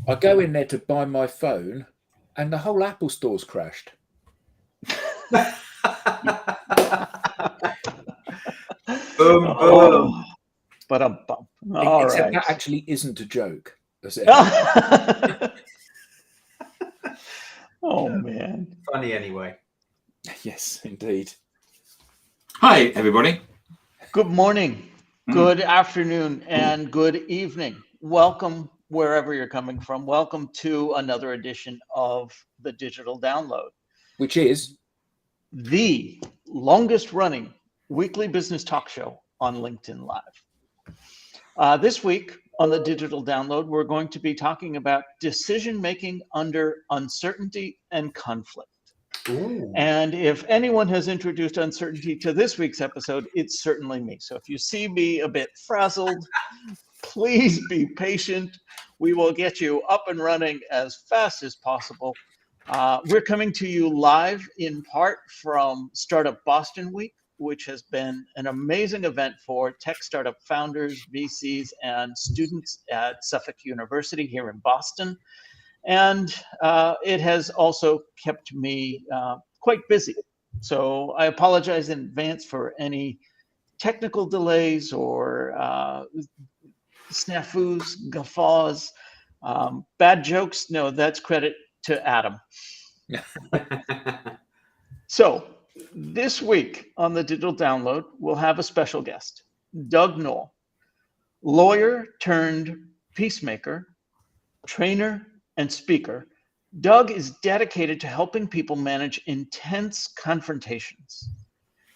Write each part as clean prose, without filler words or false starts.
I go in there to buy my phone, and the whole Apple store's crashed. Boom, boom. Oh, but all Except right. that actually isn't a joke. That's it. Oh man. Funny anyway. Yes, indeed. Hi, everybody. Good morning, good afternoon, and good evening. Welcome wherever you're coming from. Welcome to another edition of the Digital Download, Which is the longest running weekly business talk show on LinkedIn Live. This week on the Digital Download, we're going to be talking about decision making under uncertainty and conflict. Ooh. And if anyone has introduced uncertainty to this week's episode, it's certainly me. So if you see me a bit frazzled, please be patient. We will get you up and running as fast as possible. We're coming to you live in part from Startup Boston Week, which has been an amazing event for tech startup founders, VCs, and students at Suffolk University here in Boston. And it has also kept me quite busy. So I apologize in advance for any technical delays or snafus, guffaws, bad jokes. No, that's credit to Adam. So this week on the Digital Download, we'll have a special guest, Doug Noll, lawyer turned peacemaker, trainer, and speaker. Doug is dedicated to helping people manage intense confrontations.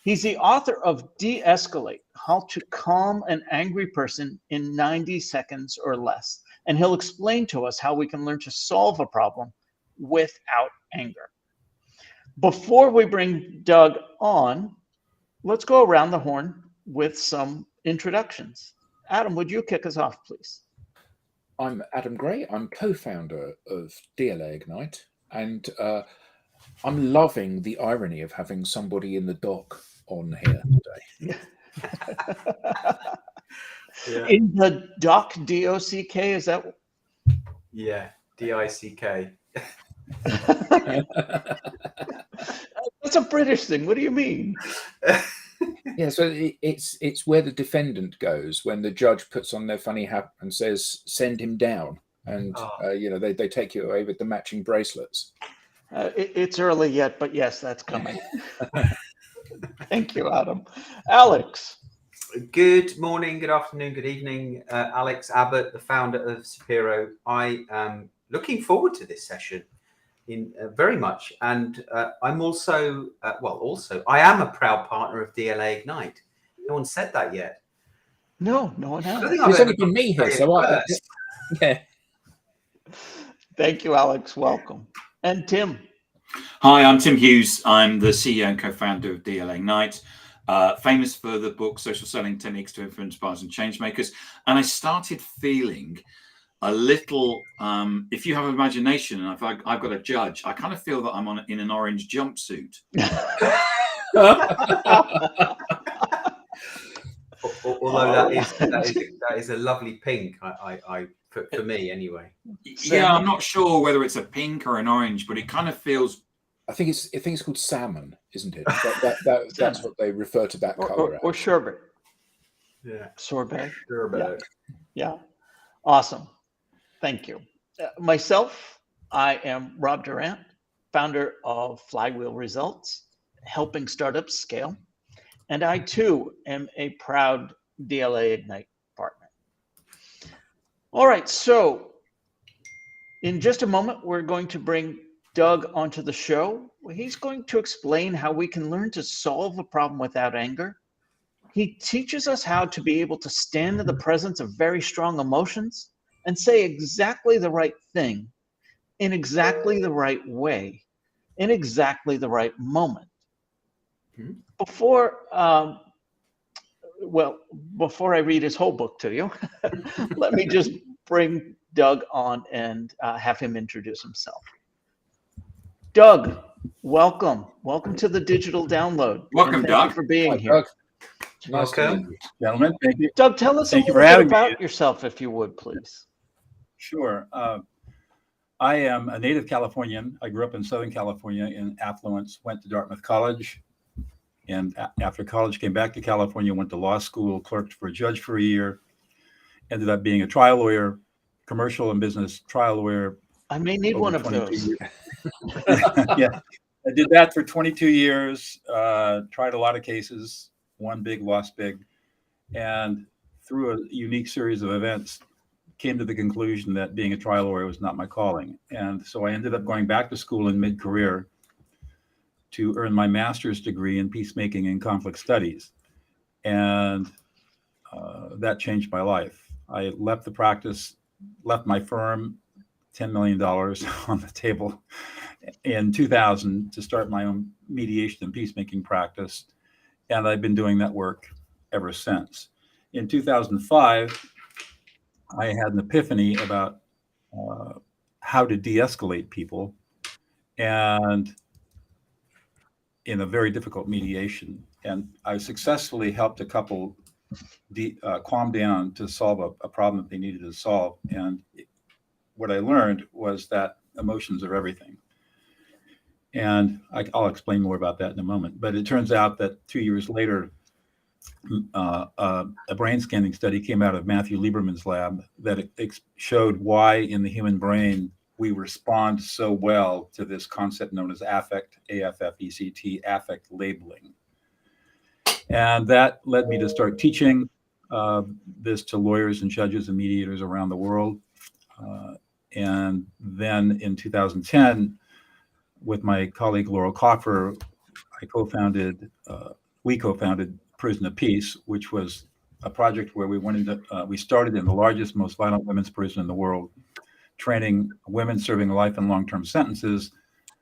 He's the author of De-Escalate, How to Calm an Angry Person in 90 Seconds or Less. And he'll explain to us how we can learn to solve a problem without anger. Before we bring Doug on, let's go around the horn with some introductions. Adam, would you kick us off, please? I'm Adam Gray. I'm co-founder of DLA Ignite, and I'm loving the irony of having somebody in the dock on here today. Yeah. In the dock, D-O-C-K, is that? Yeah, D-I-C-K. That's a British thing. What do you mean? Yeah, so it's where the defendant goes when the judge puts on their funny hat and says, "Send him down," and they take you away with the matching bracelets. It's early yet, but yes, that's coming. Thank you, Adam. Alex. Good morning, good afternoon, good evening. Alex Abbott, the founder of Sapiro. I am looking forward to this session very much, and I'm also I am a proud partner of DLA Ignite. No one said that yet. No one has. There's only been me here, so yeah. Thank you, Alex. Welcome. And Tim. Hi, I'm Tim Hughes. I'm the CEO and co-founder of DLA Ignite, famous for the book Social Selling Techniques to Influence Buyers and Changemakers. And I started feeling a little, if you have imagination and if I've got a judge, I kind of feel that I'm in an orange jumpsuit. Although that is a lovely pink. I for me anyway. Yeah, I'm not sure whether it's a pink or an orange, but it kind of feels. I think it's called salmon, isn't it? That's what they refer to that color. Or sherbet. Yeah. Sorbet. Sherbet. Yeah. Awesome. Thank you. Myself, I am Rob Durant, founder of Flywheel Results, helping startups scale. And I too am a proud DLA Ignite partner. All right, so in just a moment, we're going to bring Doug onto the show. He's going to explain how we can learn to solve a problem without anger. He teaches us how to be able to stand in the presence of very strong emotions and say exactly the right thing in exactly the right way, in exactly the right moment. Before I read his whole book to you, let me just bring Doug on and have him introduce himself. Doug, welcome. Welcome to the Digital Download. Welcome, Doug. Doug. Thank you for being Hi, here. Doug. Nice to Welcome. meet you. Gentlemen, thank you. Doug, tell us Thank a you little for bit having me. about yourself, if you would, please. Sure. I am a native Californian. I grew up in Southern California in affluence, went to Dartmouth College, and after college came back to California, went to law school, clerked for a judge for a year, ended up being a trial lawyer, commercial and business trial lawyer. I may need over one of 22 those. years. Yeah, I did that for 22 years, tried a lot of cases, won big, lost big, and through a unique series of events, came to the conclusion that being a trial lawyer was not my calling. And so I ended up going back to school in mid-career to earn my master's degree in peacemaking and conflict studies. And that changed my life. I left the practice, left my firm, $10 million on the table in 2000 to start my own mediation and peacemaking practice. And I've been doing that work ever since. In 2005, I had an epiphany about how to de-escalate people, and in a very difficult mediation. And I successfully helped a couple calm down to solve a problem that they needed to solve. And what I learned was that emotions are everything. And I'll explain more about that in a moment. But it turns out that 2 years later, a brain scanning study came out of Matthew Lieberman's lab that showed why in the human brain we respond so well to this concept known as affect, A-F-F-E-C-T, affect labeling. And that led me to start teaching this to lawyers and judges and mediators around the world. And then in 2010, with my colleague Laurel Coffer, we co-founded Prison of Peace, which was a project where we started in the largest, most violent women's prison in the world, training women serving life and long-term sentences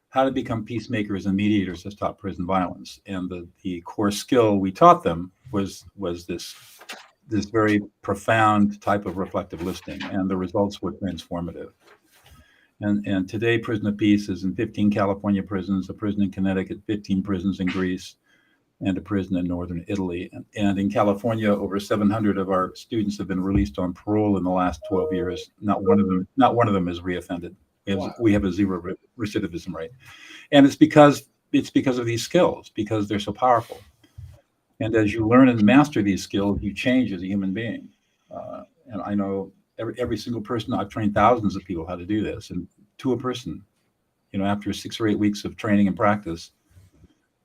how to become peacemakers and mediators to stop prison violence. And the core skill we taught them was this very profound type of reflective listening, and the results were transformative. And today, Prison of Peace is in 15 California prisons, a prison in Connecticut, 15 prisons in Greece, and a prison in northern Italy. And in California, over 700 of our students have been released on parole in the last 12 years. Not one of them is reoffended. We have a zero recidivism rate. And it's because of these skills, because they're so powerful. And as you learn and master these skills, you change as a human being. And I know every single person, I've trained thousands of people how to do this, and to a person, after 6 or 8 weeks of training and practice,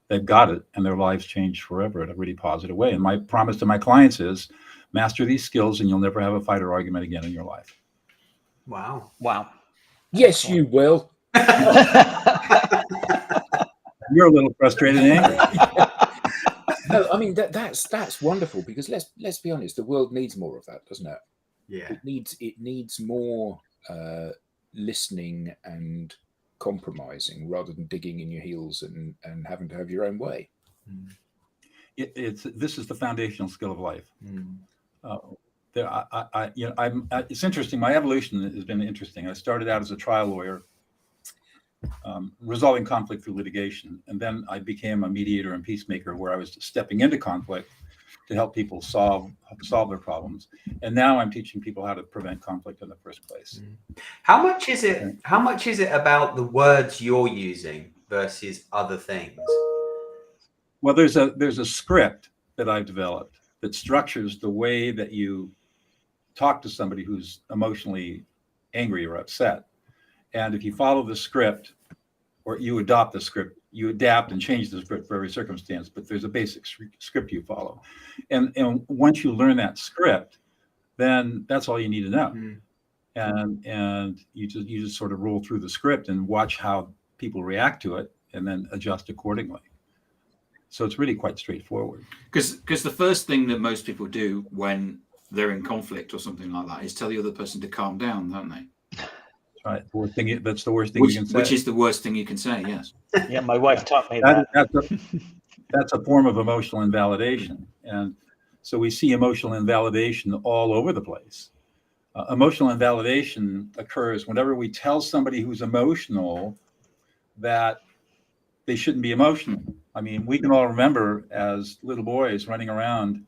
they've got it, and their lives change forever in a really positive way. And my promise to my clients is master these skills and you'll never have a fight or argument again in your life. Wow. Yes, you will. You're a little frustrated and angry. No, I mean that's wonderful, because let's be honest, the world needs more of that, doesn't it? Yeah. It needs more listening and compromising rather than digging in your heels and having to have your own way. This is the foundational skill of life. It's interesting. My evolution has been interesting. I started out as a trial lawyer, resolving conflict through litigation, and then I became a mediator and peacemaker, where I was stepping into conflict to help people solve their problems. And now I'm teaching people how to prevent conflict in the first place. How much is it about the words you're using versus other things? Well, there's a script that I've developed that structures the way that you talk to somebody who's emotionally angry or upset. And if you follow the script, or you adopt the script, you adapt and change the script for every circumstance, but there's a basic script you follow. And once you learn that script, then that's all you need to know. And you just sort of roll through the script and watch how people react to it, and then adjust accordingly. So it's really quite straightforward. Because the first thing that most people do when they're in conflict or something like that is tell the other person to calm down, don't they? Right. That's the worst thing you can say. Which is the worst thing you can say, yes. Yeah, my wife taught me that. That's a form of emotional invalidation. And so we see emotional invalidation all over the place. Emotional invalidation occurs whenever we tell somebody who's emotional that they shouldn't be emotional. I mean, we can all remember as little boys running around,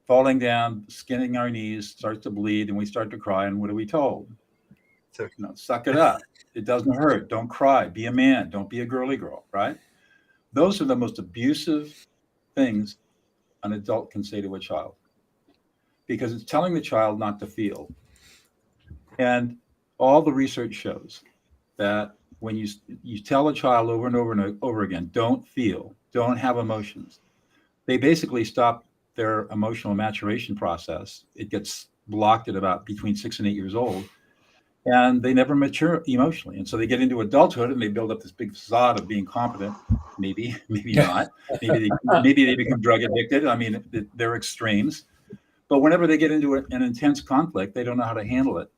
falling down, skinning our knees, starts to bleed, and we start to cry. And what are we told? Suck it up. It doesn't hurt. Don't cry. Be a man. Don't be a girly girl, right? Those are the most abusive things an adult can say to a child, because it's telling the child not to feel. And all the research shows that when you tell a child over and over and over again, don't feel, don't have emotions, they basically stop their emotional maturation process. It gets blocked at about between 6 and 8 years old, and they never mature emotionally. And so they get into adulthood and they build up this big facade of being competent. Maybe not. Maybe they become drug addicted. I mean, they're extremes. But whenever they get into an intense conflict, they don't know how to handle it.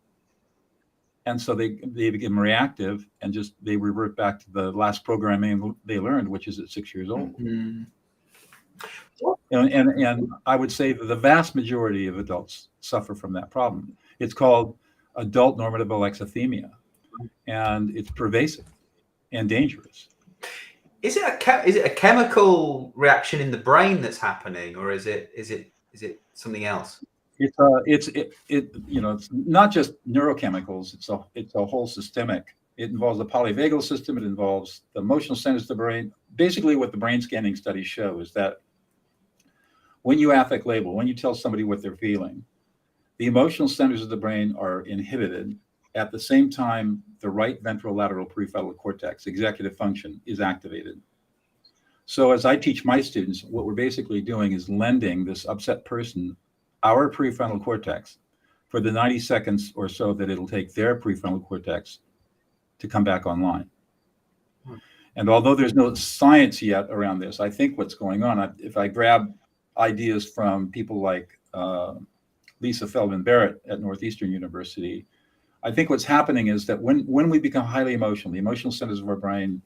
And so they become reactive and they revert back to the last programming they learned, which is at 6 years old. Mm-hmm. And I would say that the vast majority of adults suffer from that problem. It's called adult normative alexithymia, and it's pervasive and dangerous. Is it a chemical reaction in the brain that's happening, or is it something else? It's not just neurochemicals. It's a whole systemic. It involves the polyvagal system. It involves the emotional centers of the brain. Basically, what the brain scanning studies show is that when you affect label, when you tell somebody what they're feeling, the emotional centers of the brain are inhibited. At the same time, the right ventrolateral prefrontal cortex, executive function, is activated. So as I teach my students, what we're basically doing is lending this upset person our prefrontal cortex for the 90 seconds or so that it'll take their prefrontal cortex to come back online. And although there's no science yet around this, I think what's going on, if I grab ideas from people like Lisa Feldman Barrett at Northeastern University, I think what's happening is that when we become highly emotional, the emotional centers of our brain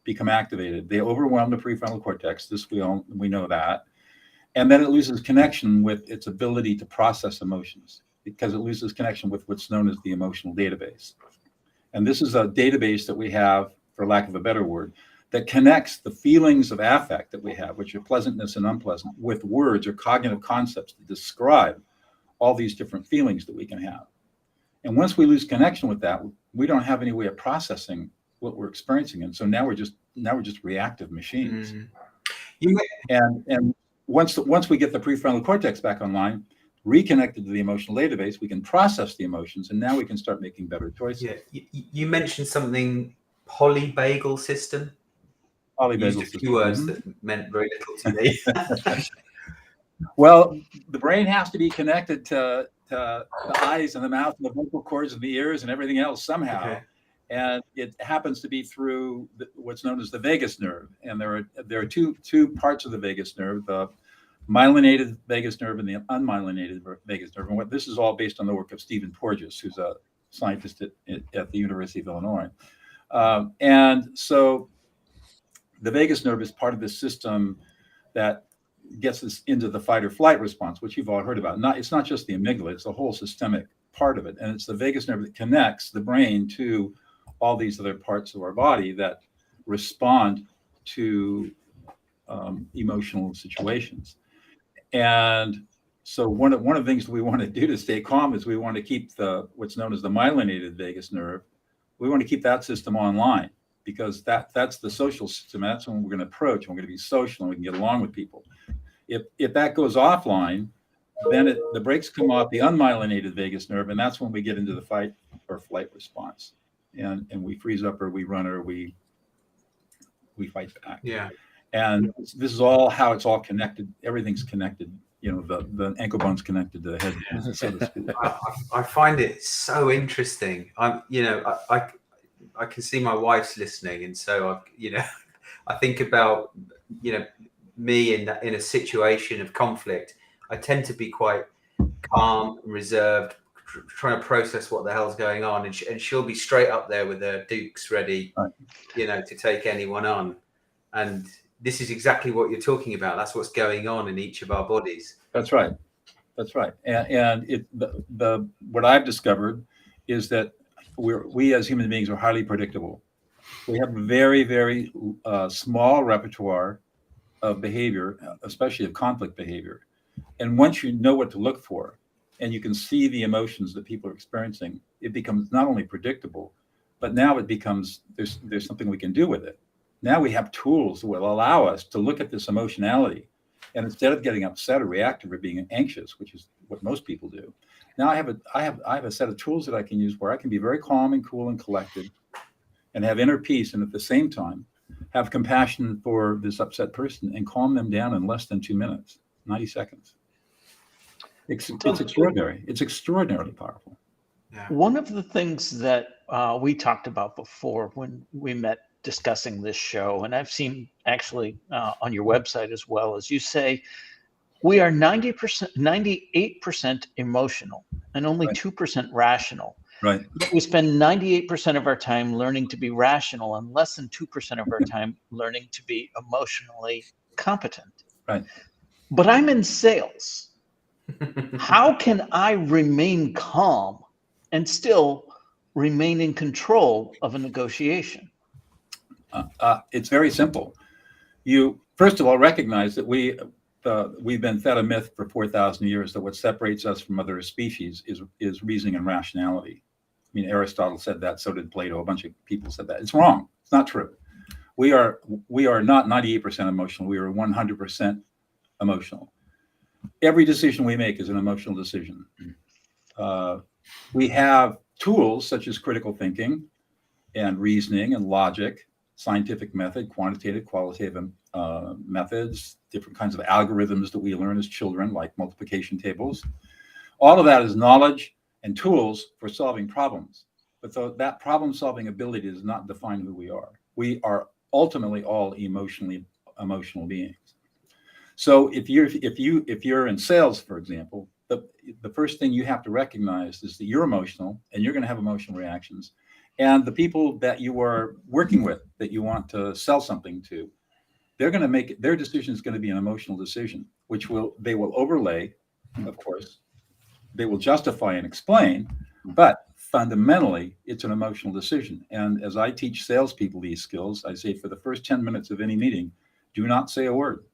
become activated. They overwhelm the prefrontal cortex. We know that. And then it loses connection with its ability to process emotions, because it loses connection with what's known as the emotional database. And this is a database that we have, for lack of a better word, that connects the feelings of affect that we have, which are pleasantness and unpleasant, with words or cognitive concepts that describe all these different feelings that we can have. And once we lose connection with that, we don't have any way of processing what we're experiencing. And so now we're just reactive machines. And once we get the prefrontal cortex back online, reconnected to the emotional database, we can process the emotions, and now we can start making better choices. Yeah, you mentioned something, polyvagal system. Polyvagal used a system. few words that meant very little to me. Well, the brain has to be connected to the eyes and the mouth and the vocal cords and the ears and everything else somehow. Okay. And it happens to be through what's known as the vagus nerve. And there are two parts of the vagus nerve, the myelinated vagus nerve and the unmyelinated vagus nerve. And this is all based on the work of Stephen Porges, who's a scientist at the University of Illinois. And so the vagus nerve is part of the system that gets us into the fight or flight response, which you've all heard about. It's not just the amygdala, it's the whole systemic part of it. And it's the vagus nerve that connects the brain to all these other parts of our body that respond to emotional situations. And so one of the things we want to do to stay calm is we want to keep what's known as the myelinated vagus nerve. We want to keep that system online, because that's the social system. That's when we're going to approach, and we're going to be social and we can get along with people. If that goes offline, then the brakes come off the unmyelinated vagus nerve, and that's when we get into the fight or flight response, and we freeze up, or we run, or we fight back. Yeah. And this is all how it's all connected. Everything's connected. The ankle bone's connected to the head, so to speak. I find it so interesting. I can see my wife's listening, and so I think about me in a situation of conflict. I tend to be quite calm, reserved, trying to process what the hell's going on, and she'll be straight up there with her dukes ready, right, to take anyone on. And this is exactly what you're talking about. That's what's going on in each of our bodies. That's right. And what I've discovered is that we as human beings are highly predictable. We have a very, very small repertoire of behavior, especially of conflict behavior. And once you know what to look for, and you can see the emotions that people are experiencing, it becomes not only predictable, but now it becomes there's something we can do with it. Now we have tools that will allow us to look at this emotionality, and instead of getting upset or reactive or being anxious, which is what most people do, now I have a set of tools that I can use where I can be very calm and cool and collected, and have inner peace, and at the same time have compassion for this upset person and calm them down in less than 2 minutes, 90 seconds. It's extraordinary. It's extraordinarily powerful. Yeah. One of the things that we talked about before when we met discussing this show, and I've seen actually on your website as well, as you say, we are 90%, 98% emotional and only 2% rational. Right. But we spend 98% of our time learning to be rational and less than 2% of our time learning to be emotionally competent. Right. But I'm in sales. How can I remain calm and still remain in control of a negotiation? It's very simple. You first of all recognize that we've been fed a myth for 4,000 years that what separates us from other species is reasoning and rationality. I mean, Aristotle said that, so did Plato. A bunch of people said that. It's wrong. It's not true. We are not 98% emotional. We are 100% emotional. Every decision we make is an emotional decision. We have tools such as critical thinking and reasoning and logic, scientific method, quantitative, qualitative methods, different kinds of algorithms that we learn as children, like multiplication tables. All of that is knowledge and tools for solving problems. But that problem-solving ability does not define who we are. We are ultimately all emotional beings. So if you're in sales, for example, the first thing you have to recognize is that you're emotional and you're going to have emotional reactions. And the people that you are working with, that you want to sell something to, they're going to make their decision is going to be an emotional decision, which they will overlay, of course, they will justify and explain, but fundamentally it's an emotional decision. And as I teach salespeople these skills, I say for the first 10 minutes of any meeting, do not say a word.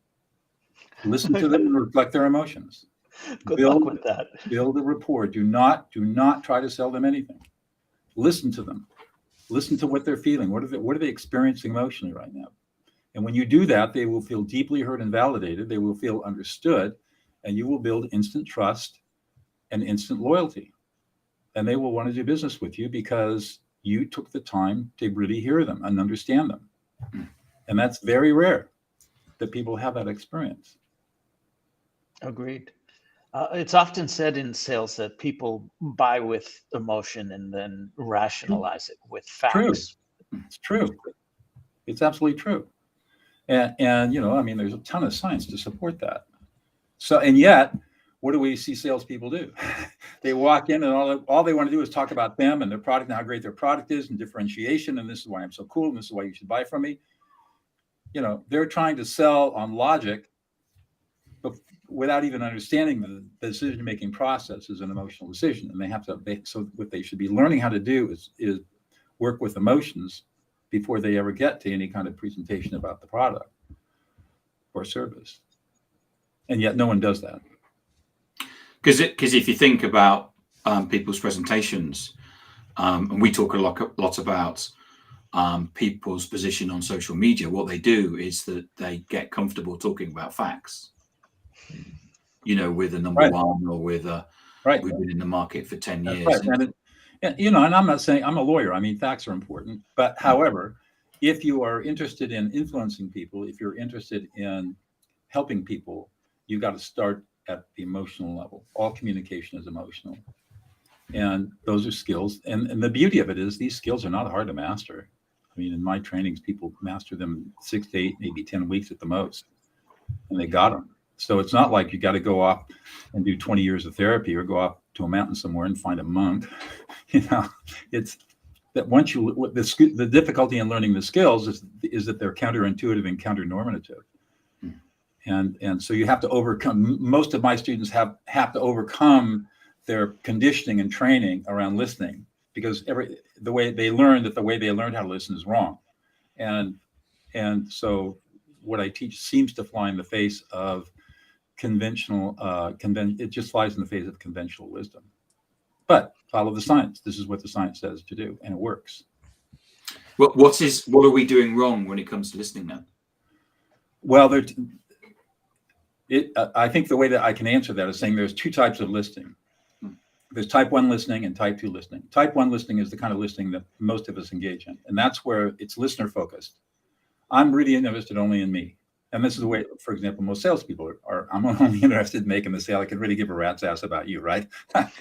Listen to them and reflect their emotions. Good luck with that. Build a rapport. Do not try to sell them anything. Listen to them. Listen to what they're feeling. What are they experiencing emotionally right now? And when you do that, they will feel deeply heard and validated. They will feel understood, and you will build instant trust and instant loyalty. And they will want to do business with you because you took the time to really hear them and understand them. And that's very rare that people have that experience. Agreed. It's often said in sales that people buy with emotion and then rationalize it with facts. True. It's true. It's absolutely true. And I mean, there's a ton of science to support that. So, and yet, what do we see salespeople do? They walk in and all they want to do is talk about them and their product and how great their product is and differentiation. And this is why I'm so cool. And this is why you should buy from me. They're trying to sell on logic, but without even understanding the decision-making process is an emotional decision. And so what they should be learning how to do is work with emotions before they ever get to any kind of presentation about the product or service. And yet no one does that. Because if you think about people's presentations, and we talk a lot about people's position on social media, what they do is that they get comfortable talking about facts. With a number one or with we've been in the market for 10 years. Right. And I'm not saying I'm a lawyer. I mean, facts are important. But however, if you are interested in influencing people, if you're interested in helping people, you've got to start at the emotional level. All communication is emotional. And those are skills. And the beauty of it is these skills are not hard to master. I mean, in my trainings, people master them 6 to 8, maybe 10 weeks at the most. And they got them. So it's not like you got to go off and do 20 years of therapy or go off to a mountain somewhere and find a monk. It's that once the difficulty in learning the skills is that they're counterintuitive and counternormative. And so you have to overcome, most of my students have to overcome their conditioning and training around listening, because the way they learned how to listen is wrong. And so what I teach seems to fly in the face of conventional, it just flies in the face of conventional wisdom. But follow the science. This is what the science says to do, and it works. What are we doing wrong when it comes to listening then? Well, I think the way that I can answer that is saying there's two types of listening. There's type 1 listening and type 2 listening. Type 1 listening is the kind of listening that most of us engage in, and that's where it's listener focused. I'm really interested only in me. And this is the way, for example, most salespeople are. I'm only interested in making the sale. I could really give a rat's ass about you, right?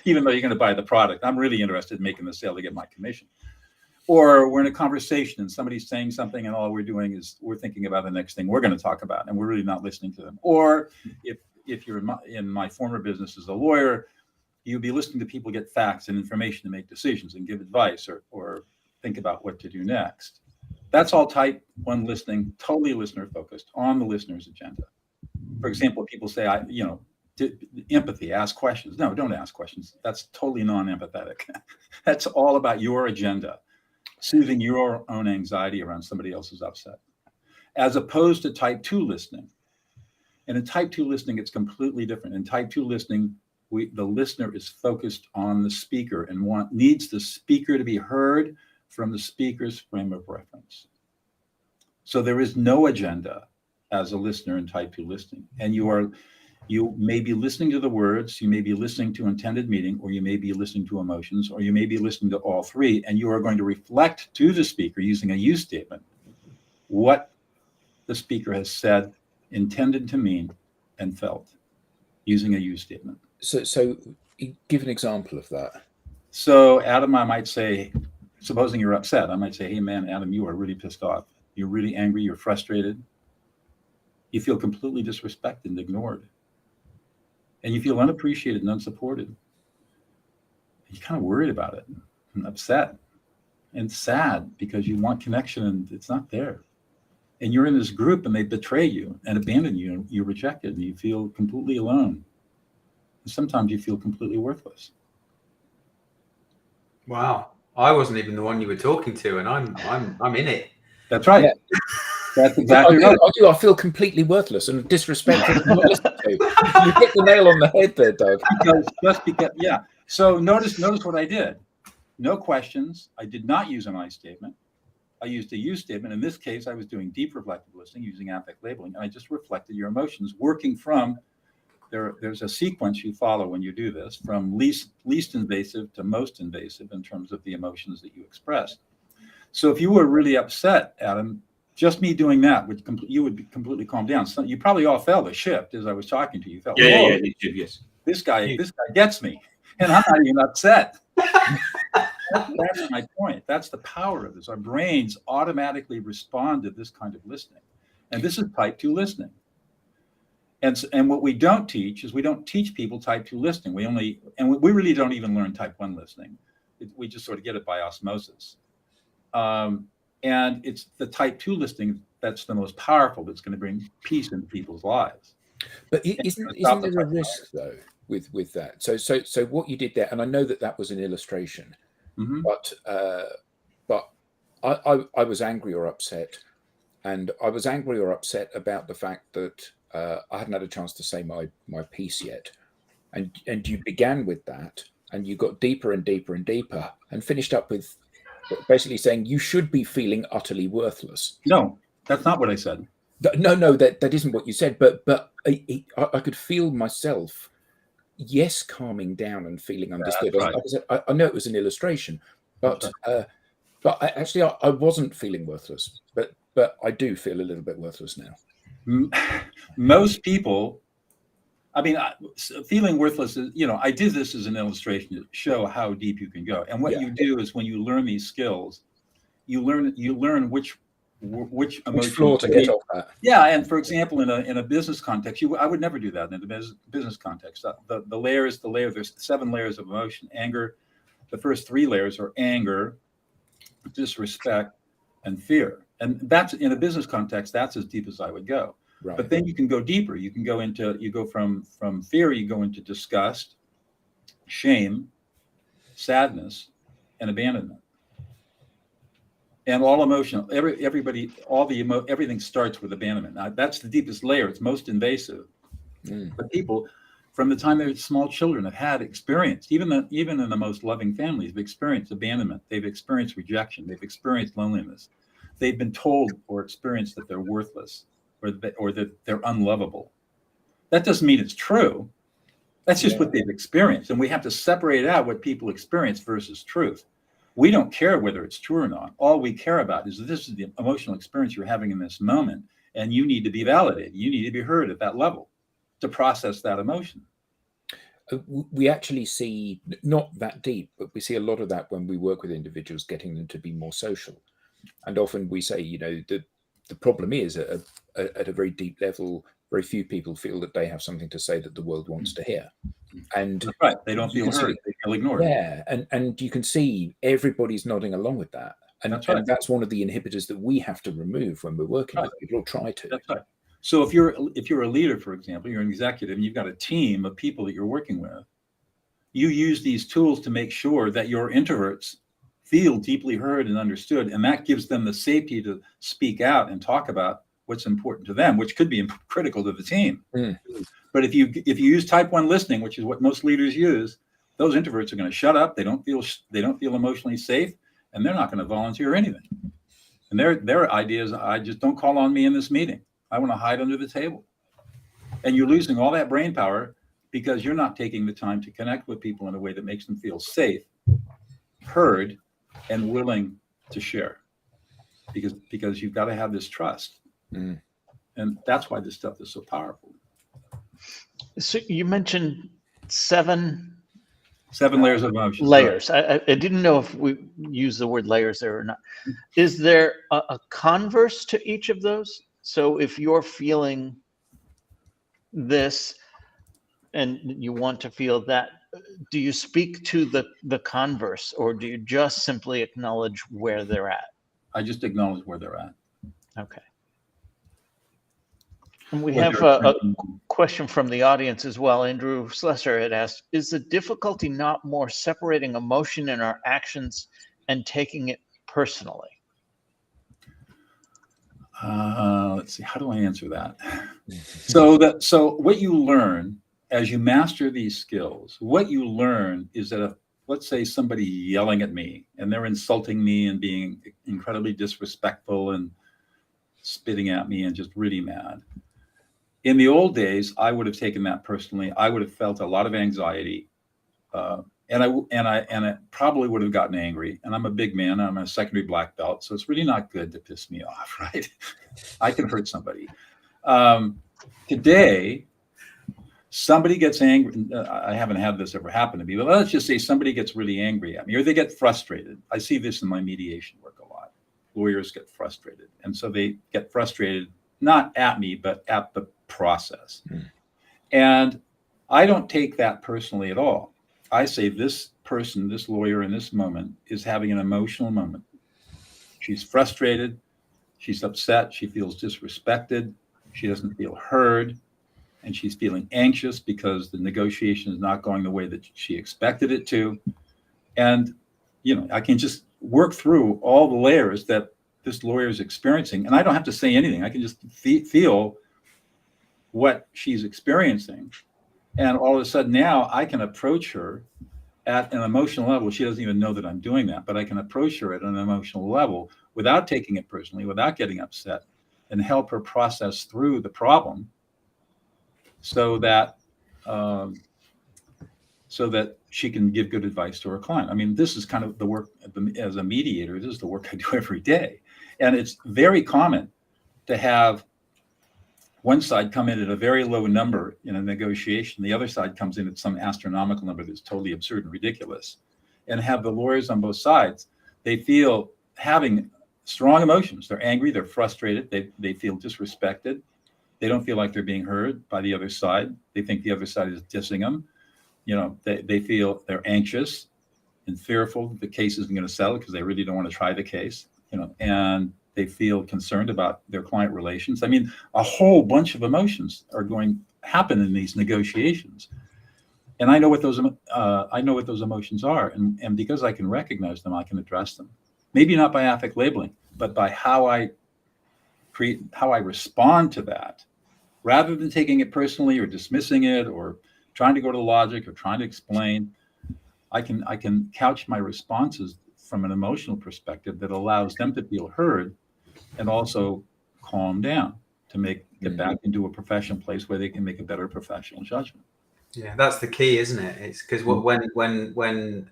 Even though you're going to buy the product, I'm really interested in making the sale to get my commission. Or we're in a conversation and somebody's saying something and all we're doing is we're thinking about the next thing we're going to talk about and we're really not listening to them. Or if you're in my former business as a lawyer, you'd be listening to people get facts and information to make decisions and give advice or think about what to do next. That's all type 1 listening, totally listener focused on the listener's agenda. For example, people say, empathy, ask questions. No, don't ask questions. That's totally non-empathetic. That's all about your agenda, soothing your own anxiety around somebody else's upset, as opposed to type 2 listening. And in type 2 listening, it's completely different. In type 2 listening, the listener is focused on the speaker and needs the speaker to be heard from the speaker's frame of reference. So there is no agenda as a listener in type 2 listening. And you may be listening to the words, you may be listening to intended meaning, or you may be listening to emotions, or you may be listening to all three, and you are going to reflect to the speaker using a you statement what the speaker has said, intended to mean, and felt using a you statement. So give an example of that. So Adam, I might say, supposing you're upset, I might say, hey man, Adam, you are really pissed off. You're really angry, you're frustrated. You feel completely disrespected and ignored. And you feel unappreciated and unsupported. You're kind of worried about it and upset and sad because you want connection and it's not there. And you're in this group and they betray you and abandon you and you're rejected and you feel completely alone. And sometimes you feel completely worthless. Wow. I wasn't even the one you were talking to, and I'm in it. That's right. Yeah. That's exactly right. I feel completely worthless and disrespected. And not listened to. You hit the nail on the head there, Doug. Yeah. So notice what I did. No questions. I did not use an I statement. I used a you statement. In this case, I was doing deep reflective listening using affect labeling, and I just reflected your emotions, working from there's a sequence you follow when you do this, from least invasive to most invasive in terms of the emotions that you express. So if you were really upset, Adam, just me doing that you would be completely calmed down. So you probably all felt a shift as I was talking to you. You felt, yeah, yes. This guy gets me, and I'm not even upset. That's my point. That's the power of this. Our brains automatically respond to this kind of listening, and this is type 2 listening. And what we don't teach is we don't teach people type 2 listening. We really don't even learn type 1 listening. We just sort of get it by osmosis. And it's the type 2 listening that's the most powerful, that's going to bring peace into people's lives. But isn't there a risk though with that? So what you did there, and I know that was an illustration, mm-hmm. but I was angry or upset, and I was angry or upset about the fact that I hadn't had a chance to say my piece yet, and you began with that, and you got deeper and deeper and deeper, and finished up with basically saying you should be feeling utterly worthless. No, that's not what I said. No, that isn't what you said. But I could feel myself, yes, calming down and feeling understood. Right. Like I said, I know it was an illustration, but I wasn't feeling worthless. But I do feel a little bit worthless now. Most people, feeling worthless is, I did this as an illustration to show how deep you can go. And what you do is when you learn these skills, you learn which floor to get off at. Yeah, and for example, in a business context, I would never do that in a business context. There's 7 layers of emotion. Anger, the first 3 layers are anger, disrespect, and fear. And that's in a business context, that's as deep as I would go. Right. But then you can go deeper. You go from fear, you go into disgust, shame, sadness, and abandonment. And all emotional, everything starts with abandonment. Now, that's the deepest layer. It's most invasive. But people, from the time they're small children, have had experience, even in the most loving families, have experienced abandonment. They've experienced rejection. They've experienced loneliness. They've been told or experienced that they're worthless or that they're unlovable. That doesn't mean it's true. That's just what they've experienced. And we have to separate out what people experience versus truth. We don't care whether it's true or not. All we care about is that this is the emotional experience you're having in this moment, and you need to be validated. You need to be heard at that level to process that emotion. We actually see, not that deep, but we see a lot of that when we work with individuals, getting them to be more social. And often we say, the problem is at a very deep level, very few people feel that they have something to say that the world wants to hear. And that's right. They don't feel heard. They feel ignored. Yeah. And you can see everybody's nodding along with that. And that's right. And that's one of the inhibitors that we have to remove when we're working with people, or try to. That's right. So if you're a leader, for example, you're an executive and you've got a team of people that you're working with, you use these tools to make sure that your introverts feel deeply heard and understood. And that gives them the safety to speak out and talk about what's important to them, which could be critical to the team. But if you use type 1 listening, which is what most leaders use, those introverts are going to shut up. They don't feel emotionally safe, and they're not going to volunteer anything. And their idea is, I just don't call on me in this meeting. I want to hide under the table. And you're losing all that brain power because you're not taking the time to connect with people in a way that makes them feel safe, heard, and willing to share. Because you've got to have this trust. And that's why this stuff is so powerful. So you mentioned seven layers of emotion. Layers. I didn't know if we use the word layers there or not. Is there a converse to each of those? So if you're feeling this and you want to feel that, do you speak to the converse, or do you just simply acknowledge where they're at? I just acknowledge where they're at. Okay. And we have a question from the audience as well. Andrew Slesser had asked, is the difficulty not more separating emotion in our actions and taking it personally? Let's see, how do I answer that? So what you learn as you master these skills, what you learn is that let's say somebody yelling at me and they're insulting me and being incredibly disrespectful and spitting at me and just really mad. In the old days, I would have taken that personally. I would have felt a lot of anxiety, and I probably would have gotten angry. And I'm a big man. I'm a secondary black belt, so it's really not good to piss me off, right? I can hurt somebody. Today, somebody gets angry. I haven't had this ever happen to me, but let's just say somebody gets really angry at me, or they get frustrated. I see this in my mediation work a lot. Lawyers get frustrated, and so they get frustrated not at me, but at the process. And I don't take that personally at all. I say this person, this lawyer in this moment is having an emotional moment. She's frustrated. She's upset. She feels disrespected. She doesn't feel heard. And she's feeling anxious because the negotiation is not going the way that she expected it to. And, I can just work through all the layers that this lawyer is experiencing. And I don't have to say anything. I can just feel what she's experiencing. And all of a sudden now I can approach her at an emotional level. She doesn't even know that I'm doing that, but I can approach her at an emotional level without taking it personally, without getting upset, and help her process through the problem so that she can give good advice to her client. I mean, this is kind of the work as a mediator. This is the work I do every day. And it's very common to have one side come in at a very low number in a negotiation. The other side comes in at some astronomical number that's totally absurd and ridiculous. And have the lawyers on both sides, they feel having strong emotions. They're angry, they're frustrated, they feel disrespected. They don't feel like they're being heard by the other side. They think the other side is dissing them. They feel they're anxious and fearful that the case isn't going to settle because they really don't want to try the case, and they feel concerned about their client relations. I mean, a whole bunch of emotions are going to happen in these negotiations. And I know what those emotions are. And because I can recognize them, I can address them. Maybe not by affect labeling, but by how I respond to that rather than taking it personally or dismissing it or trying to go to logic or trying to explain, I can couch my responses from an emotional perspective that allows them to feel heard and also calm down to get back into a professional place where they can make a better professional judgment. Yeah, that's the key, isn't it? It's because when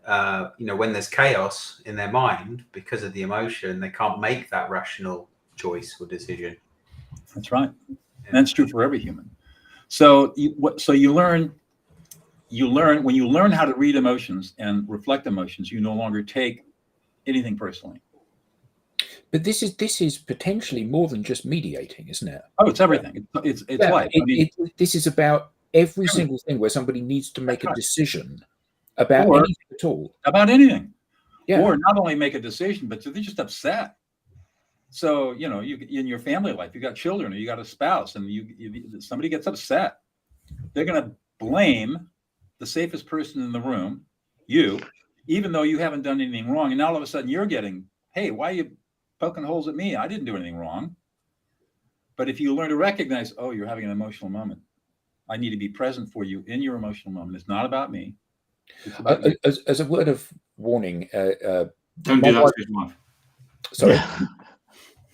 there's chaos in their mind because of the emotion, they can't make that rational choice or decision. That's right. Yeah. That's true for every human. So you learn when you learn how to read emotions and reflect emotions, you no longer take anything personally. But this is potentially more than just mediating, isn't it? Oh, it's everything. It's life. This is about every single thing where somebody needs to make a decision about anything at all. About anything. Yeah. Or not only make a decision, but they're just upset. So, you in your family life, you got children or you got a spouse and somebody gets upset. They're going to blame the safest person in the room, you, even though you haven't done anything wrong. And now all of a sudden you're getting, hey, why are you poking holes at me? I didn't do anything wrong. But if you learn to recognize, oh, you're having an emotional moment. I need to be present for you in your emotional moment. It's not about me. About as a word of warning, don't do that to his wife. Sorry.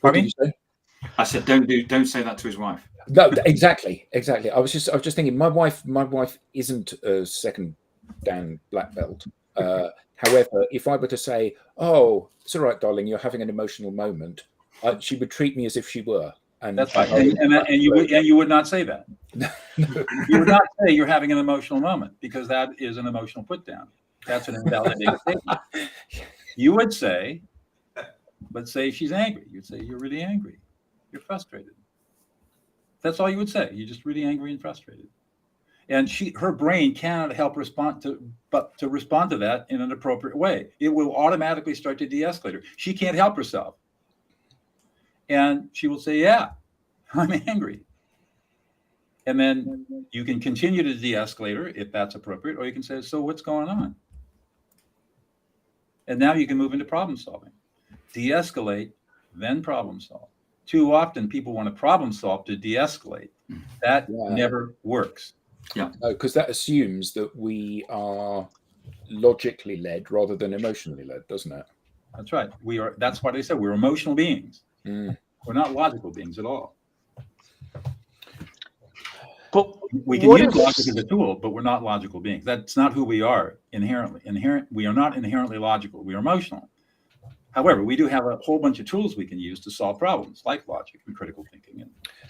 What did you say? I said, don't say that to his wife. No, exactly. I was just thinking, my wife isn't a second Dan black belt. However, if I were to say, "Oh, it's all right, darling, you're having an emotional moment," she would treat me as if she were. And that's right. And you would not say that. You would not say you're having an emotional moment, because that is an emotional put down. That's an invalidating statement. You would say, let's say she's angry. You'd say, you're really angry. You're frustrated. That's all you would say. You're just really angry and frustrated. And her brain cannot help respond to that in an appropriate way. It will automatically start to de-escalate her. She can't help herself. And she will say, yeah, I'm angry. And then you can continue to de-escalate her if that's appropriate, or you can say, so what's going on? And now you can move into problem solving. De-escalate, then problem solve. Too often people want to problem solve to de-escalate. That never works. Yeah, because that assumes that we are logically led rather than emotionally led, doesn't it? That's right. That's what I said. We're emotional beings. We're not logical beings at all. But we can use logic as a tool, but we're not logical beings. That's not who we are inherently. We are not inherently logical. We are emotional. However, we do have a whole bunch of tools we can use to solve problems, like logic and critical thinking.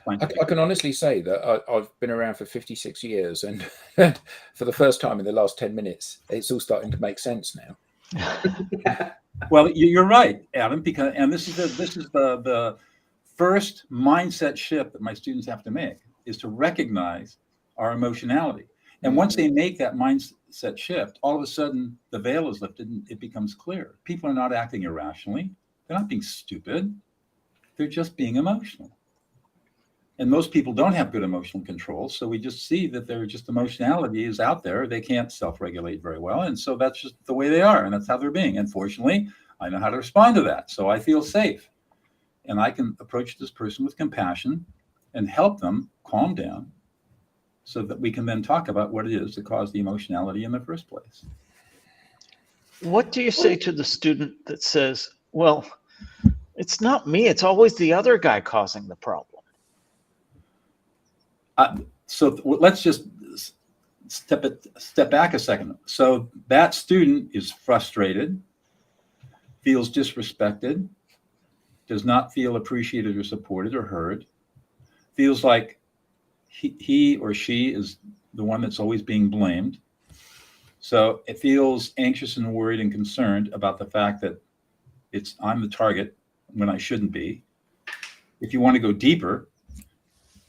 And I can honestly say that I've been around for 56 years, and for the first time in the last 10 minutes, it's all starting to make sense now. Well, you're right, Adam, and this is the first mindset shift that my students have to make, is to recognize our emotionality. And once they make that mindset shift, all of a sudden the veil is lifted and it becomes clear. People are not acting irrationally. They're not being stupid. They're just being emotional. And most people don't have good emotional control. So we just see that their emotionality is out there. They can't self-regulate very well. And so that's just the way they are. And that's how they're being. And fortunately, I know how to respond to that. So I feel safe. And I can approach this person with compassion and help them calm down, so that we can then talk about what it is that caused the emotionality in the first place. What do you say to the student that says, well, it's not me, it's always the other guy causing the problem? So let's just step back a second. So that student is frustrated, feels disrespected, does not feel appreciated or supported or heard, feels like he or she is the one that's always being blamed. So it feels anxious and worried and concerned about the fact that I'm the target when I shouldn't be. If you want to go deeper,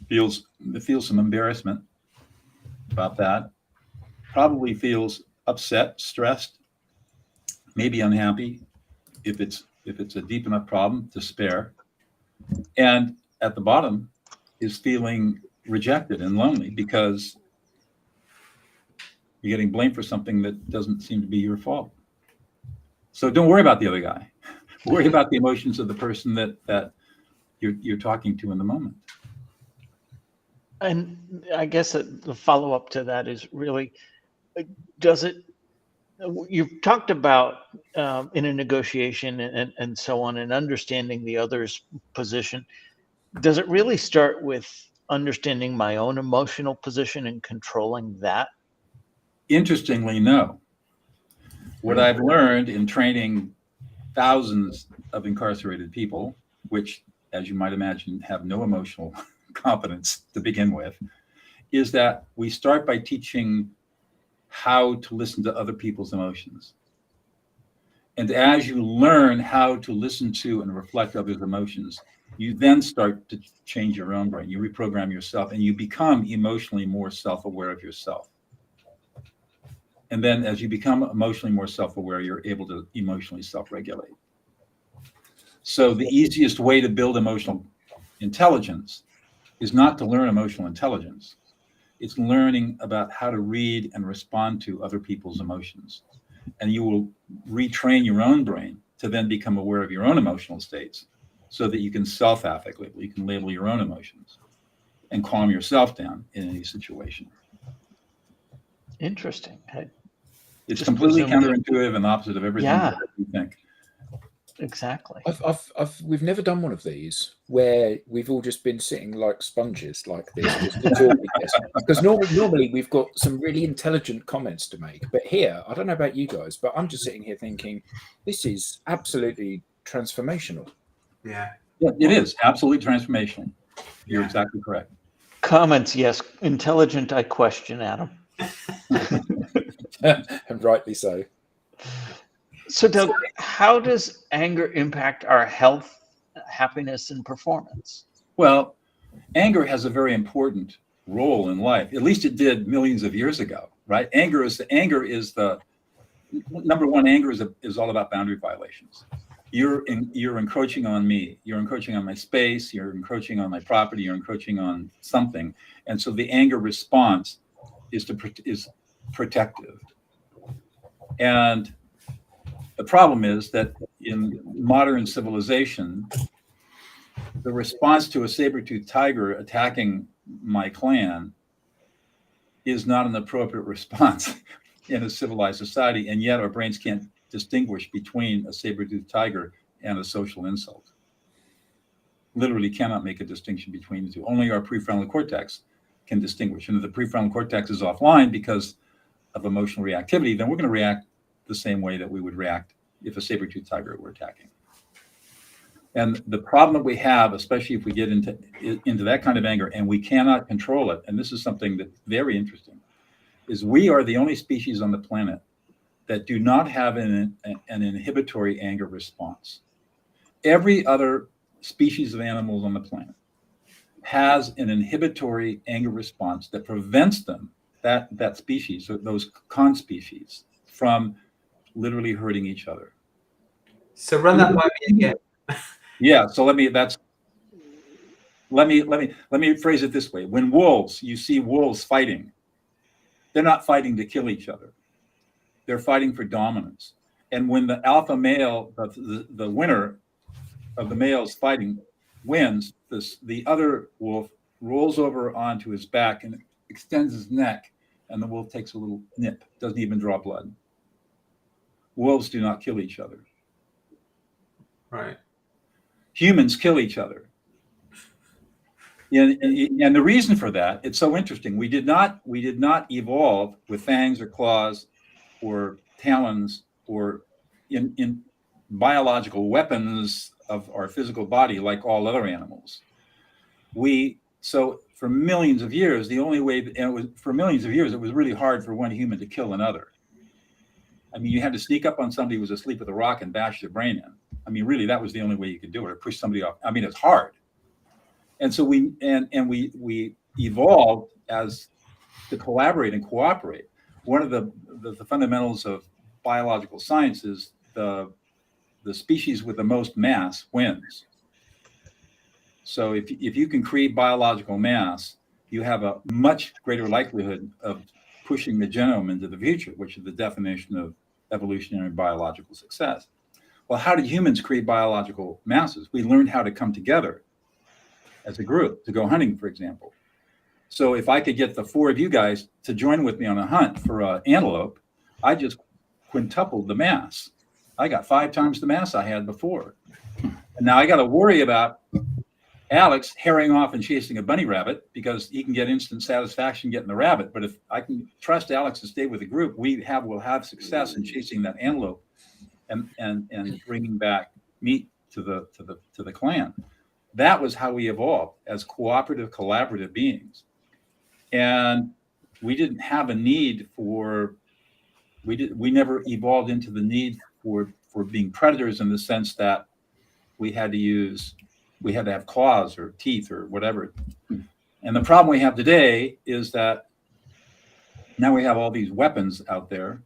feels some embarrassment about that. Probably feels upset, stressed, maybe unhappy. If it's a deep enough problem, despair. And at the bottom is feeling rejected and lonely because you're getting blamed for something that doesn't seem to be your fault. So don't worry about the other guy. Worry about the emotions of the person that you're talking to in the moment. And I guess the follow-up to that is really, does it, you've talked about in a negotiation and so on, and understanding the other's position. Does it really start with understanding my own emotional position and controlling that? Interestingly, no. What I've learned in training thousands of incarcerated people, which, as you might imagine, have no emotional competence to begin with, is that we start by teaching how to listen to other people's emotions. And as you learn how to listen to and reflect others' emotions, you then start to change your own brain. You reprogram yourself and you become emotionally more self-aware of yourself. And then as you become emotionally more self-aware, you're able to emotionally self-regulate. So the easiest way to build emotional intelligence is not to learn emotional intelligence. It's learning about how to read and respond to other people's emotions. And you will retrain your own brain to then become aware of your own emotional states so that you can self-affect, you can label your own emotions and calm yourself down in any situation. Interesting. It's completely counterintuitive and opposite of everything Yeah, that you think. exactly. We've never done one of these where we've all just been sitting like sponges like this, just absorbing this. Because normally we've got some really intelligent comments to make, but here, I don't know about you guys, but I'm just sitting here thinking, this is absolutely transformational. Yeah. Yeah, it is absolutely transformational. You're Yeah. exactly correct. Comments, yes. Intelligent, I question, Adam. And rightly so. So, Doug, how does anger impact our health, happiness, and performance? Well, anger has a very important role in life. At least it did millions of years ago, right? Anger is the number one. Anger is all about boundary violations. You're encroaching on me. You're encroaching on my space. You're encroaching on my property. You're encroaching on something, and so the anger response is protective. And the problem is that in modern civilization, the response to a saber-toothed tiger attacking my clan is not an appropriate response in a civilized society, and yet our brains can't distinguish between a saber-toothed tiger and a social insult. Literally cannot make a distinction between the two. Only our prefrontal cortex can distinguish. And if the prefrontal cortex is offline because of emotional reactivity, then we're going to react the same way that we would react if a saber-toothed tiger were attacking. And the problem that we have, especially if we get into that kind of anger and we cannot control it, and this is something that's very interesting, is we are the only species on the planet that do not have an inhibitory anger response. Every other species of animals on the planet has an inhibitory anger response that prevents them, that species, or those con-species, from literally hurting each other. So run that by me again. Yeah. So let me phrase it this way. When you see wolves fighting, they're not fighting to kill each other. They're fighting for dominance. And when the alpha male, the winner of the males fighting wins, the other wolf rolls over onto his back and extends his neck, and the wolf takes a little nip, doesn't even draw blood. Wolves do not kill each other. Right. Humans kill each other. And the reason for that, it's so interesting. We did not evolve with fangs or claws or talons or in biological weapons of our physical body like all other animals. So for millions of years, it was really hard for one human to kill another. I mean, you had to sneak up on somebody who was asleep with a rock and bash their brain in. I mean, really, that was the only way you could do it, or push somebody off. I mean, it's hard. And so we evolved as to collaborate and cooperate. One of the fundamentals of biological science is the species with the most mass wins. So if you can create biological mass, you have a much greater likelihood of pushing the genome into the future, which is the definition of evolutionary biological success. Well, how did humans create biological masses? We learned how to come together as a group to go hunting, for example. So if I could get the 4 of you guys to join with me on a hunt for an antelope, I just quintupled the mass. I got 5 times the mass I had before. And now I got to worry about Alex herring off and chasing a bunny rabbit because he can get instant satisfaction getting the rabbit. But if I can trust Alex to stay with the group, we'll have success in chasing that antelope and bringing back meat to the clan. That was how we evolved as cooperative, collaborative beings. And we didn't have a need for, we never evolved into the need for being predators in the sense that we had to have claws or teeth or whatever. And the problem we have today is that now we have all these weapons out there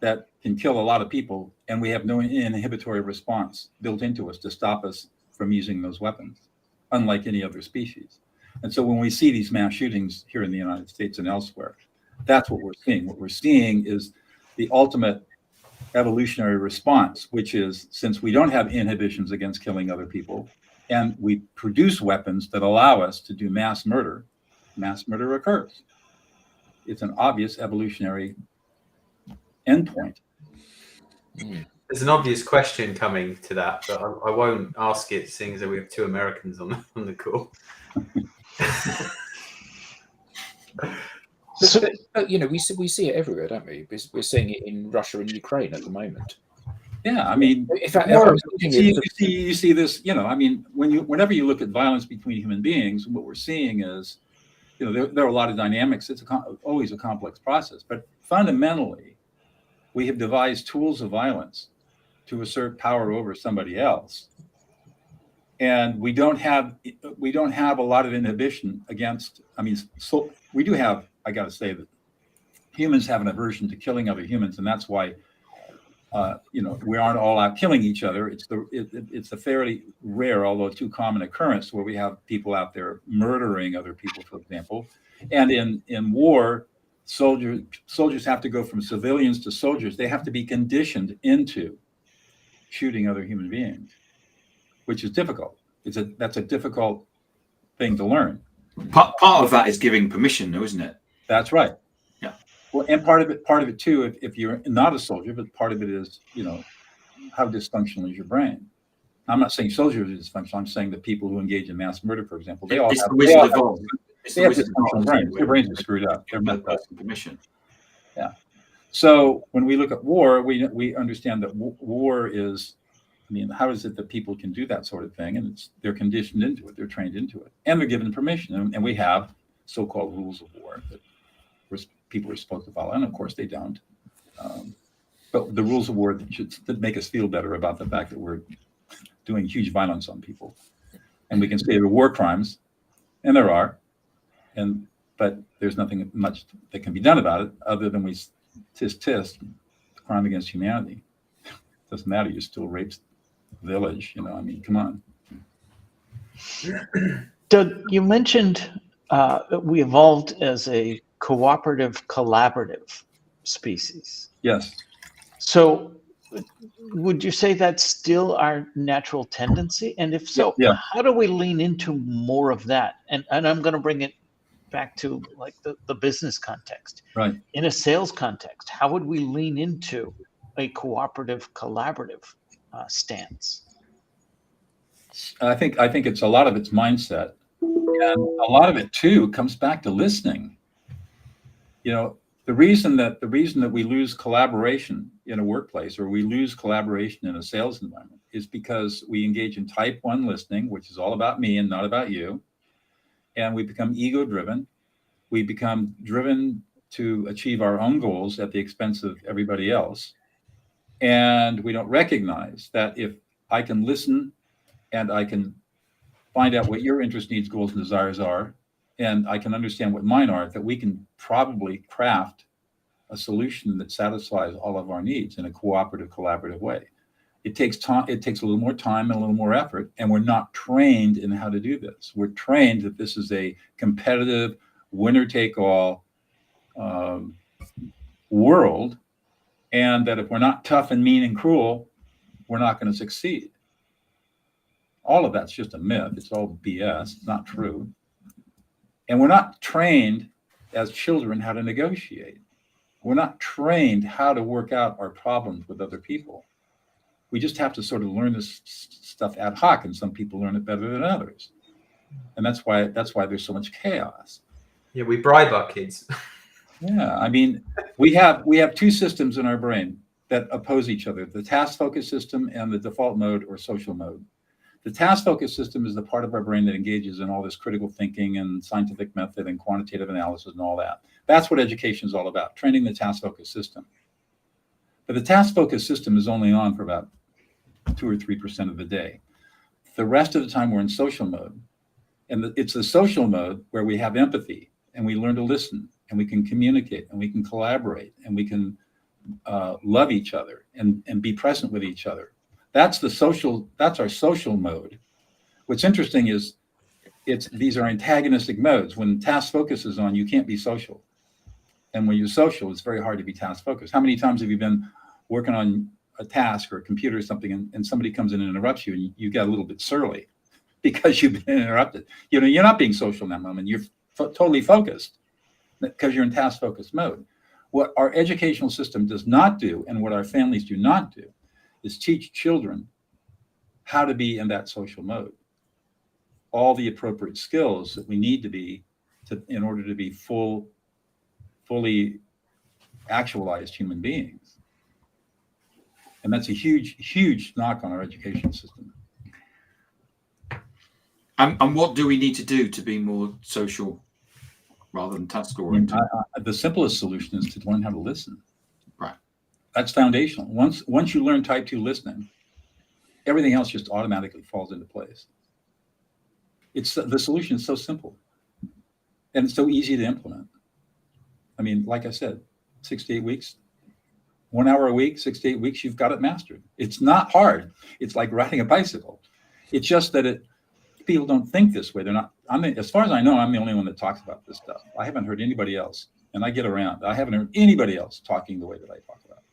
that can kill a lot of people, and we have no inhibitory response built into us to stop us from using those weapons, unlike any other species. And so when we see these mass shootings here in the United States and elsewhere, that's what we're seeing. What we're seeing is the ultimate evolutionary response, which is, since we don't have inhibitions against killing other people, and we produce weapons that allow us to do mass murder occurs. It's an obvious evolutionary endpoint. There's an obvious question coming to that, but I won't ask it, seeing as we have 2 Americans on the call. But, you know, we see it everywhere, don't we? We're seeing it in Russia and Ukraine at the moment. Yeah, I mean, in fact, you see this. You know, I mean, whenever you look at violence between human beings, what we're seeing is, you know, there are a lot of dynamics. It's always a complex process, but fundamentally, we have devised tools of violence to assert power over somebody else, and we don't have a lot of inhibition against. I mean, so we do have. I got to say that humans have an aversion to killing other humans, and that's why. You know, we aren't all out killing each other. It's a fairly rare, although too common occurrence, where we have people out there murdering other people, for example. And in war, soldiers have to go from civilians to soldiers. They have to be conditioned into shooting other human beings, which is difficult. That's a difficult thing to learn. Part of that is giving permission, though, isn't it? That's right. Yeah. Well, and part of it too, if you're not a soldier, but part of it is, you know, how dysfunctional is your brain? I'm not saying soldiers are dysfunctional. I'm saying that people who engage in mass murder, for example, they all have dysfunctional brains. Their brains are screwed up. They're not permission. Yeah. So when we look at war, we understand that war is, I mean, how is it that people can do that sort of thing? And they're conditioned into it. They're trained into it, and they're given permission. And we have so-called rules of war that people are supposed to follow, and of course they don't. But the rules of war that make us feel better about the fact that we're doing huge violence on people, and we can say there are war crimes, and there are, but there's nothing much that can be done about it other than we tisk crime against humanity. Doesn't matter. You still raped the village. You know, I mean, come on. Doug, you mentioned we evolved as a cooperative, collaborative species. Yes. So would you say that's still our natural tendency? And if so, how do we lean into more of that? And I'm going to bring it back to like the business context. Right. In a sales context, how would we lean into a cooperative, collaborative stance? I think it's a lot of its mindset, and a lot of it too comes back to listening. You know, the reason that we lose collaboration in a workplace, or we lose collaboration in a sales environment, is because we engage in type 1 listening, which is all about me and not about you. And we become ego driven. We become driven to achieve our own goals at the expense of everybody else. And we don't recognize that if I can listen and I can find out what your interests, needs, goals, and desires are, and I can understand what mine are, that we can probably craft a solution that satisfies all of our needs in a cooperative, collaborative way. It takes time. It takes a little more time and a little more effort, and we're not trained in how to do this. We're trained that this is a competitive, winner-take-all world, and that if we're not tough and mean and cruel, we're not going to succeed. All of that's just a myth. It's all BS. It's not true. And we're not trained as children how to negotiate. We're not trained how to work out our problems with other people. We just have to sort of learn this stuff ad hoc, and some people learn it better than others. And that's why there's so much chaos. Yeah, we bribe our kids. Yeah, I mean, we have two systems in our brain that oppose each other: the task focus system and the default mode or social mode. The task focus system is the part of our brain that engages in all this critical thinking and scientific method and quantitative analysis and all that. That's what education is all about, training the task focus system. But the task focus system is only on for about 2 or 3% of the day. The rest of the time we're in social mode. And it's the social mode where we have empathy and we learn to listen and we can communicate and we can collaborate and we can love each other and be present with each other. That's our social mode. What's interesting is these are antagonistic modes. When task focus is on, you can't be social. And when you're social, it's very hard to be task focused. How many times have you been working on a task or a computer or something and somebody comes in and interrupts you and you get a little bit surly because you've been interrupted? You know, you're not being social in that moment. You're totally focused because you're in task focused mode. What our educational system does not do, and what our families do not do, is teach children how to be in that social mode. All the appropriate skills that we need to be in order to be fully actualized human beings. And that's a huge, huge knock on our education system. And what do we need to do to be more social rather than task oriented? The simplest solution is to learn how to listen. Right. That's foundational. Once you learn type 2 listening, everything else just automatically falls into place. The solution is so simple and it's so easy to implement. I mean, like I said, 6 to 8 weeks, 1 hour a week, 6 to 8 weeks, you've got it mastered. It's not hard. It's like riding a bicycle. It's just that people don't think this way. They're not. As far as I know, I'm the only one that talks about this stuff. I haven't heard anybody else, and I get around. I haven't heard anybody else talking the way that I talk about.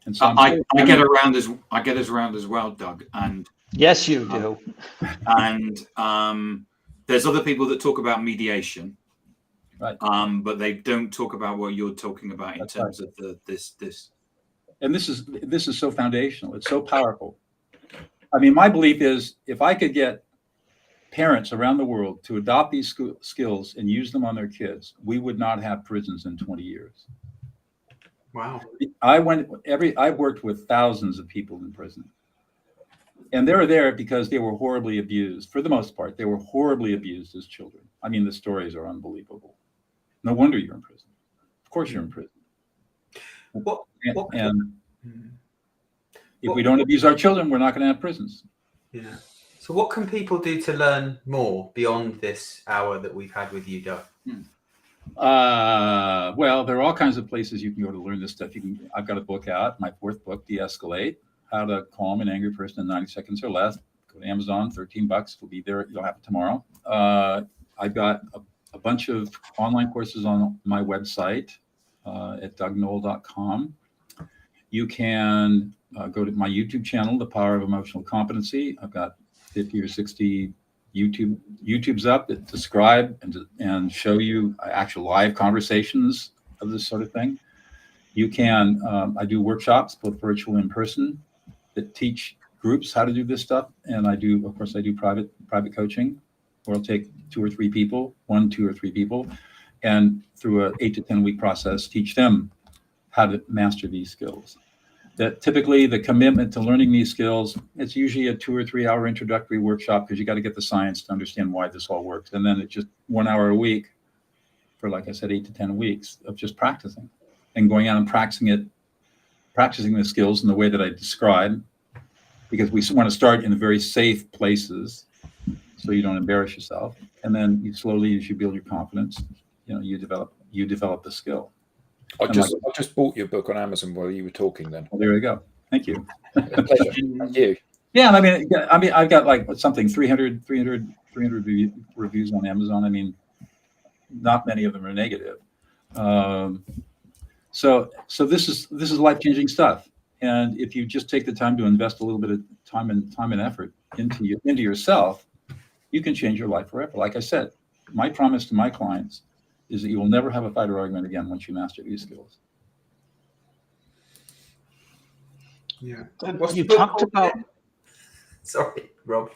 And so I get around as well, Doug. And yes, you do. And there's other people that talk about mediation, right? But they don't talk about what you're talking about in terms of this. And this is so foundational. It's so powerful. I mean, my belief is if I could get parents around the world to adopt these skills and use them on their kids, we would not have prisons in 20 years. Wow. I've worked with thousands of people in prison. And they were there because they were horribly abused. For the most part, they were horribly abused as children. I mean, the stories are unbelievable. No wonder you're in prison. Of course you're in prison. If we don't abuse our children, we're not going to have prisons. Yeah. So what can people do to learn more beyond this hour that we've had with you, Doug? Well, there are all kinds of places you can go to learn this stuff. I've got a book out, my 4th book, De-Escalate, How to Calm an Angry Person in 90 Seconds or Less. Go to Amazon, $13. It'll be there. You'll have it tomorrow. I've got a bunch of online courses on my website at dougnoll.com. You can go to my YouTube channel, The Power of Emotional Competency. I've got 50 or 60 YouTubes up that describe and show you actual live conversations of this sort of thing. You can, I do workshops, both virtual and in person, that teach groups how to do this stuff. And I do private coaching, where I'll take 2 or 3 people, 1, 2, or 3 people, and through an 8 to 10 week process, teach them how to master these skills. That typically the commitment to learning these skills, it's usually a 2 or 3 hour introductory workshop because you got to get the science to understand why this all works. And then it's just 1 hour a week for, like I said, 8 to 10 weeks of just practicing and going out and practicing the skills in the way that I described, because we want to start in very safe places so you don't embarrass yourself. And then you slowly, as you build your confidence, you develop the skill. I just bought your book on Amazon while you were talking. Then well, there you go. Thank you. Pleasure. Thank you. Yeah, I mean, I've got like 300 reviews on Amazon. I mean, not many of them are negative. So this is life-changing stuff. And if you just take the time to invest a little bit of time and effort into yourself, you can change your life forever. Like I said, my promise to my clients is that you will never have a fight or argument again once you master these skills. Yeah. You talked about. Sorry, Rob.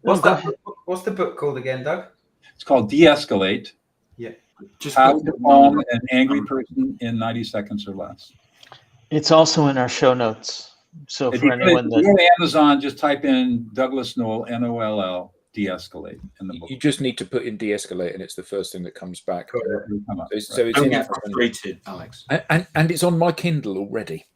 No, go What's the book called again, Doug? It's called De-Escalate. Yeah. Just How put to calm an angry person in 90 seconds or less. It's also in our show notes. So If for you anyone go that to Amazon, just type in Douglas Noll, Noll, De-Escalate in the book. You just need to put in de-escalate, and it's the first thing that comes back. It'll come up, So it's Don't in get Amazon. frustrated, Alex. And it's on my Kindle already.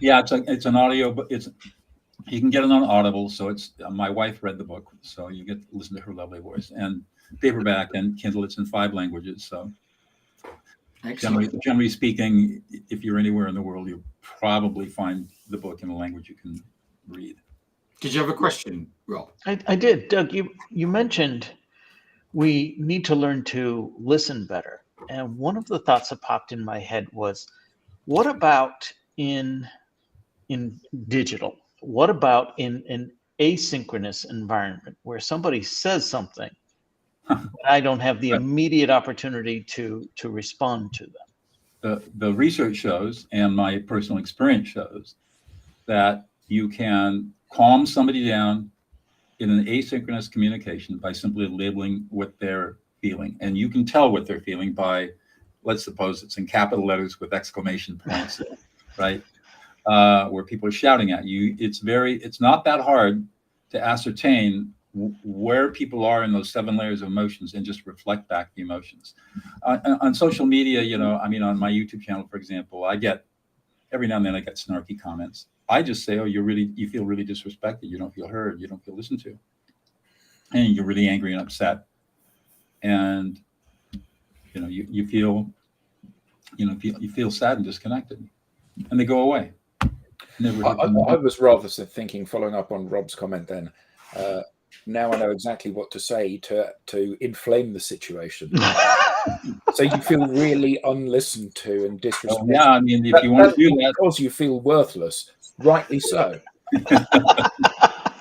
Yeah, it's an audio, but you can get it on Audible. So it's my wife read the book, so you get to listen to her lovely voice. And paperback and Kindle, it's in 5 languages. So generally speaking, if you're anywhere in the world, you'll probably find the book in a language you can read. Did you have a question, Rob? I did. Doug, you mentioned we need to learn to listen better. And one of the thoughts that popped in my head was, what about in digital? What about in an asynchronous environment where somebody says something and I don't have the immediate opportunity to respond to them? The research shows, and my personal experience shows, that you can calm somebody down in an asynchronous communication by simply labeling what they're feeling. And you can tell what they're feeling by, let's suppose it's in capital letters with exclamation points, right? Where people are shouting at you. It's not that hard to ascertain where people are in those 7 layers of emotions and just reflect back the emotions. On social media, on my YouTube channel, for example, every now and then I get snarky comments. I just say, oh, you feel really disrespected. You don't feel heard. You don't feel listened to. And you're really angry and upset. And, you feel sad and disconnected, and they go away. I was rather thinking, following up on Rob's comment then, now I know exactly what to say to inflame the situation. So you feel really unlistened to and disrespected. Yeah, if you want to do that. Because you feel worthless, rightly so.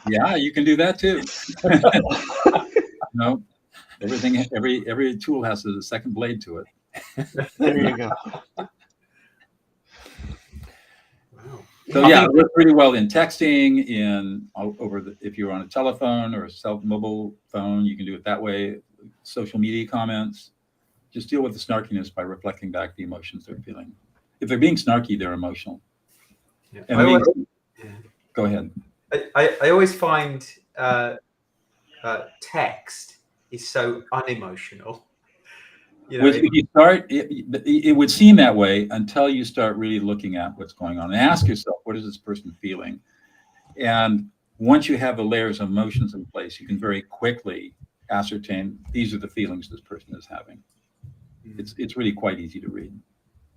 Yeah, you can do that too. Every tool has a second blade to it. There you go. So yeah, it works pretty well in texting, if you're on a telephone or a mobile phone, you can do it that way. Social media comments, just deal with the snarkiness by reflecting back the emotions they're feeling. If they're being snarky, they're emotional. Yeah. Go ahead. I always find text is so unemotional. If you start, it would seem that way until you start really looking at what's going on and ask yourself, what is this person feeling? And once you have the layers of emotions in place, you can very quickly ascertain these are the feelings this person is having. It's really quite easy to read.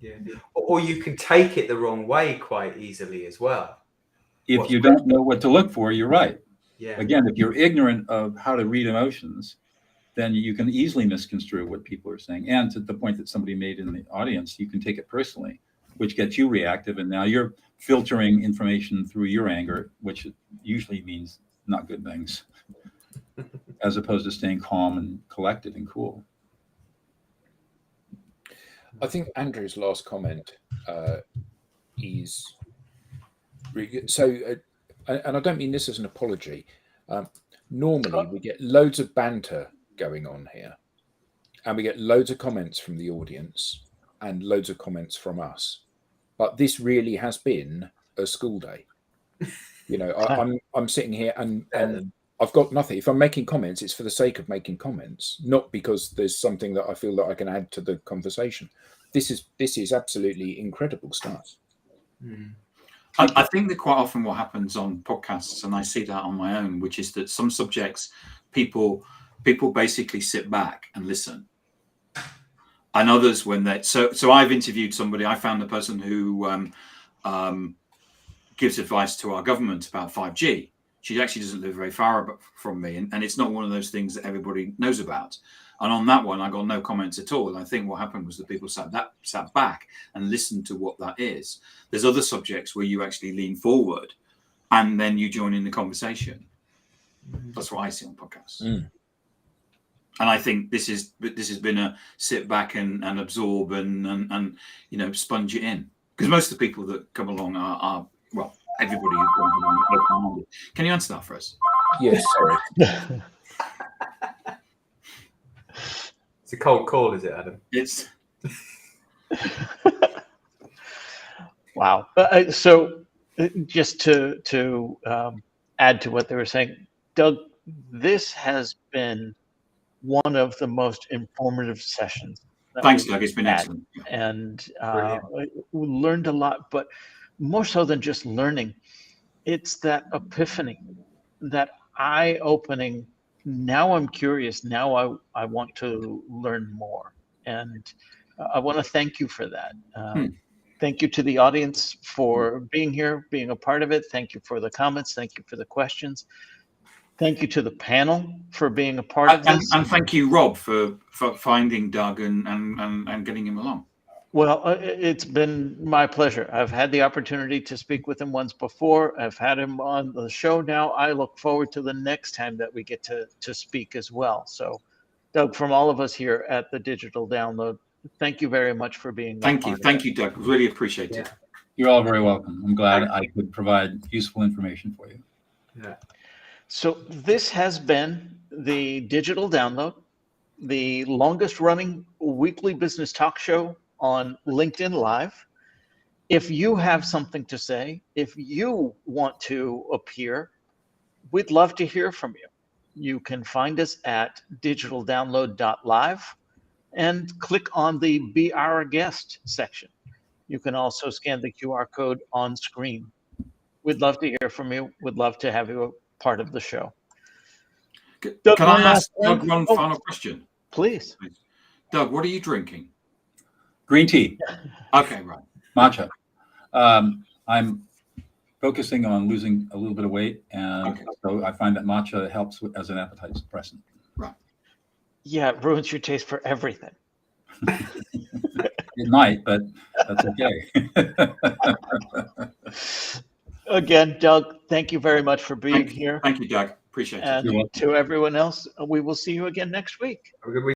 Yeah. Or you can take it the wrong way quite easily as well. If you don't know what to look for, you're right. Yeah. Again, if you're ignorant of how to read emotions, then you can easily misconstrue what people are saying. And to the point that somebody made in the audience, you can take it personally, which gets you reactive. And now you're filtering information through your anger, which usually means not good things, as opposed to staying calm and collected and cool. I think Andrew's last comment is really good. So, and I don't mean this as an apology. Normally, we get loads of banter going on here, and we get loads of comments from the audience and loads of comments from us. But this really has been a school day. I'm sitting here and I've got nothing. If I'm making comments, it's for the sake of making comments, not because there's something that I feel that I can add to the conversation. This is absolutely incredible stuff. I think that quite often what happens on podcasts, and I see that on my own, which is that some subjects people basically sit back and listen, and others when they so I've interviewed somebody. I found the person who gives advice to our government about 5G. She actually doesn't live very far from me, and it's not one of those things that everybody knows about. And on that one, I got no comments at all. And I think what happened was that people sat back and listened to what that is. There's other subjects where you actually lean forward and then you join in the conversation. That's what I see on podcasts. Mm. And I think this has been a sit back and absorb and sponge it in, because most of the people that come along are well, everybody who's come along. Can you answer that for us? Yes, sorry. It's a cold call, is it, Adam? It's Wow. So just to add to what they were saying, Doug, this has been one of the most informative sessions. Thanks, Doug. It's been had. excellent. And Brilliant. we learned a lot, but more so than just learning, it's that epiphany, that eye-opening. Now I'm curious. Now I want to learn more, and I want to thank you for that. Thank you to the audience for being here, being a part of it. Thank you for the comments. Thank you for the questions. Thank you to the panel for being a part of this. And thank you, Rob, for finding Doug and getting him along. Well, it's been my pleasure. I've had the opportunity to speak with him once before. I've had him on the show now. I look forward to the next time that we get to speak as well. So, Doug, from all of us here at the Digital Download, thank you very much for being Thank you, Doug. Really appreciate it. You're all very welcome. I'm glad I could provide useful information for you. Yeah. So this has been the Digital Download, the longest running weekly business talk show on LinkedIn Live. If you have something to say, if you want to appear, we'd love to hear from you. You can find us at digitaldownload.live and click on the Be Our Guest section. You can also scan the QR code on screen. We'd love to hear from you. We'd love to have you a part of the show. Can I ask Doug one final question? Please. Doug, what are you drinking? Green tea. Okay, right. Matcha. I'm focusing on losing a little bit of weight, and so I find that matcha helps as an appetite suppressant. Right. Yeah, it ruins your taste for everything. It might, but that's okay. Again, Doug, thank you very much for being here. Thank you, Doug. Appreciate it. And to everyone else, we will see you again next week. Have a good week.